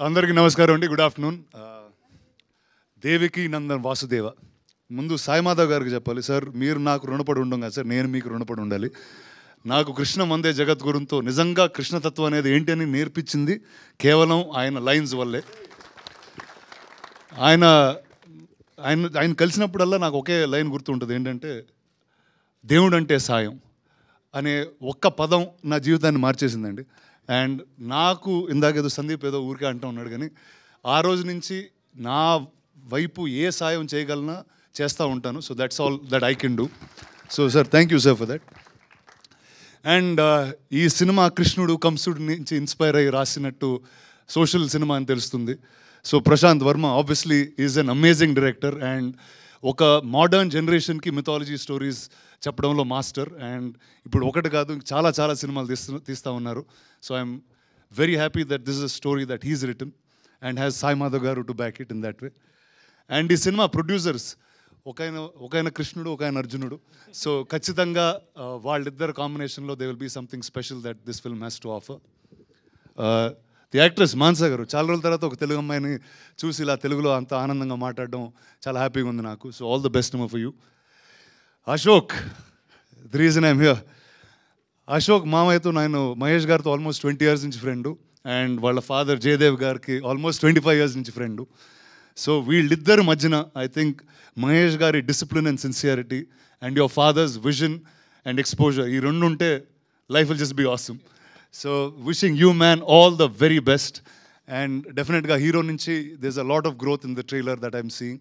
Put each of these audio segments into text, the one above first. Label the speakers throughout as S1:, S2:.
S1: అందరికీ నమస్కారం అండి. Good afternoon. దేవికి నందన్ వాసుదేవ. ముందు సాయిమాధవ్ గారికి చెప్పాలి, సార్ మీరు నాకు రుణపడి ఉండం కదా సార్, నేను మీకు రుణపడి ఉండాలి. నాకు కృష్ణ మందే జగద్గురుతో నిజంగా కృష్ణతత్వం అనేది ఏంటి అని నేర్పించింది కేవలం ఆయన లైన్స్ వల్లే. ఆయన ఆయన ఆయన కలిసినప్పుడల్లా నాకు ఒకే లైన్ గుర్తుంటుంది, ఏంటంటే దేవుడు అంటే సాయం అనే ఒక్క పదం నా జీవితాన్ని మార్చేసిందండి. అండ్ నాకు ఇందాకేదో సందీప్ ఏదో ఊరికే అంటూ ఉన్నాడు, కానీ ఆ రోజు నుంచి నా వైపు ఏ సాయం చేయగలనా చేస్తూ ఉంటాను. So that's all that I can do. So sir, thank you sir for that. And ఈ సినిమా కృష్ణుడు కంసుడు నుంచి ఇన్స్పైర్ అయ్యి రాసినట్టు సోషల్ సినిమా అని తెలుస్తుంది. So Prashanth Varma obviously is an amazing director and ఒక మోడర్న్ జనరేషన్కి మిథాలజీ స్టోరీస్ చెప్పడంలో మాస్టర్. అండ్ ఇప్పుడు ఒకటి కాదు, చాలా చాలా సినిమాలు తీస్తూ ఉన్నారు. So I'm very happy that this is a story that he's written and has Sai Madhav garu to back it in that way. And ఈ సినిమా ప్రొడ్యూసర్స్ ఒకైన కృష్ణుడు, ఒకైన అర్జునుడు. సో ఖచ్చితంగా వాళ్ళిద్దరు కాంబినేషన్లో they will be something special that this film has to offer. The actress Mansa గారు, చాలా రోజుల తర్వాత ఒక తెలుగు అమ్మాయిని చూసి ఇలా తెలుగులో అంత ఆనందంగా మాట్లాడడం చాలా హ్యాపీగా ఉంది నాకు. So all the best for you. Ashok, the reason I'm here. Ashok మామయ్యతో నేను మహేష్ గారితో ఆల్మోస్ట్ 20 years నుంచి ఫ్రెండు, అండ్ వాళ్ళ ఫాదర్ జయదేవ్ గారికి ఆల్మోస్ట్ 25 years నుంచి ఫ్రెండు. సో వీళ్ళిద్దరి మధ్యన ఐ థింక్ మహేష్ గారి discipline and sincerity and your father's vision and exposure, ఈ రెండు ఉంటే life will just be awesome. So wishing you man all the very best. And డెఫినెట్గా హీరో నుంచి there is a lot of growth in the trailer that I'm seeing.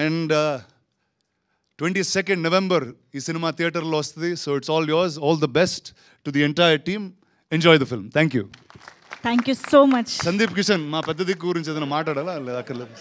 S1: And 22nd November ఈ సినిమా థియేటర్లో వస్తుంది. So it's all yours. All the best to the entire team. Enjoy the film. Thank you.
S2: Thank you so much.
S1: Sandeep Kishan, మా పెద్ద దిక్కు గురించి ఏదైనా మాట్లాడాలా? లేదు, అక్కర్లేదు.